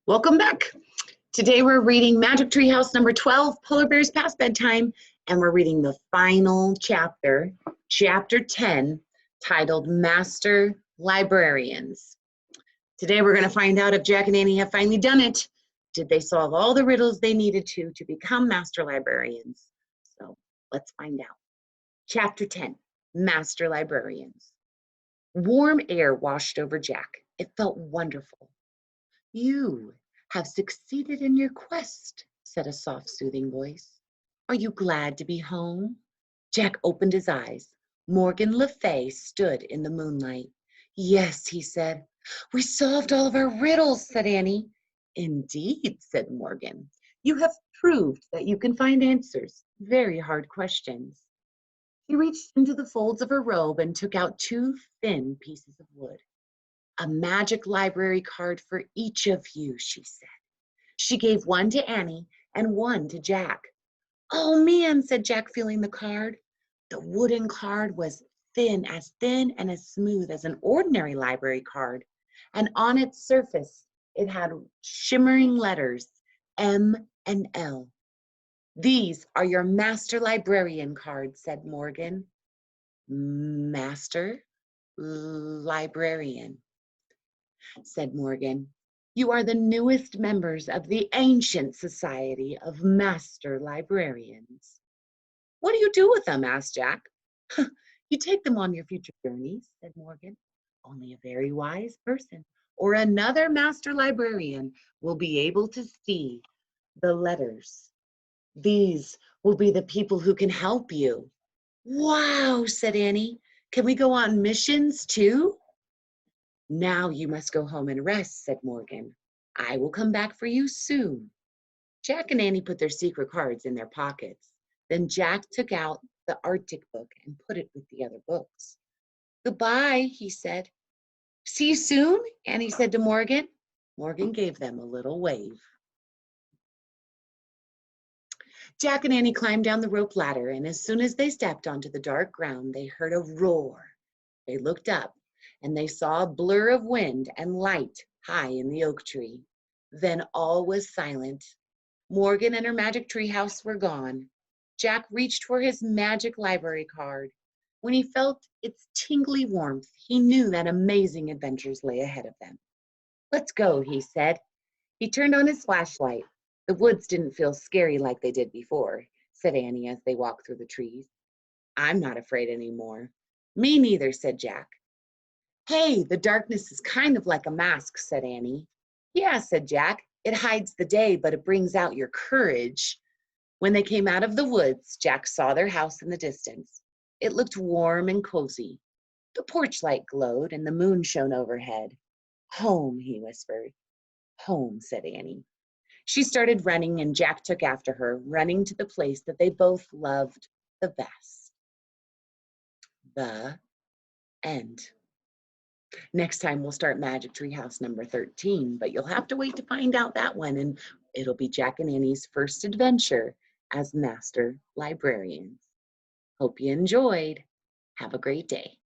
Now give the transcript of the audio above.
Welcome back. Today we're reading Magic Tree House number 12, Polar Bears Past Bedtime, and we're reading the final chapter, chapter 10, titled Master Librarians. Today we're going to find out if Jack and Annie have finally done it. Did they solve all the riddles they needed to become Master Librarians? So let's find out. Chapter 10, Master Librarians. Warm air washed over Jack. It felt wonderful. "You have succeeded in your quest," said a soft, soothing voice. "Are you glad to be home?" Jack opened his eyes. Morgan Le Fay stood in the moonlight. "Yes," he said. "We solved all of our riddles," said Annie. "Indeed," said Morgan. "You have proved that you can find answers. Very hard questions." He reached into the folds of her robe and took out two thin pieces of wood. "A magic library card for each of you," she said. She gave one to Annie and one to Jack. "Oh man," said Jack, feeling the card. The wooden card was thin and as smooth as an ordinary library card, and on its surface it had shimmering letters, M and L. "These are your Master Librarian cards," said Morgan. "Master Librarian," said Morgan. "You are the newest members of the ancient Society of Master Librarians." "What do you do with them?" asked Jack. "You take them on your future journeys," said Morgan. "Only a very wise person or another Master Librarian will be able to see the letters. These will be the people who can help you." "Wow," said Annie. "Can we go on missions too?" "Now you must go home and rest," said Morgan. "I will come back for you soon." Jack and Annie put their secret cards in their pockets. Then Jack took out the Arctic book and put it with the other books. "Goodbye," he said. "See you soon," Annie said to Morgan. Morgan gave them a little wave. Jack and Annie climbed down the rope ladder, and as soon as they stepped onto the dark ground, they heard a roar. They looked up, and they saw a blur of wind and light high in the oak tree. Then all was silent. Morgan and her magic tree house were gone. Jack reached for his magic library card. When he felt its tingly warmth, he knew that amazing adventures lay ahead of them. "Let's go," he said. He turned on his flashlight. "The woods didn't feel scary like they did before," said Annie as they walked through the trees. "I'm not afraid anymore." "Me neither," said Jack. "Hey, the darkness is kind of like a mask," said Annie. "Yeah," said Jack. "It hides the day, but it brings out your courage." When they came out of the woods, Jack saw their house in the distance. It looked warm and cozy. The porch light glowed and the moon shone overhead. "Home," he whispered. "Home," said Annie. She started running and Jack took after her, running to the place that they both loved the best. The end. Next time we'll start Magic Tree House number 13, but you'll have to wait to find out that one, and it'll be Jack and Annie's first adventure as Master Librarians. Hope you enjoyed. Have a great day.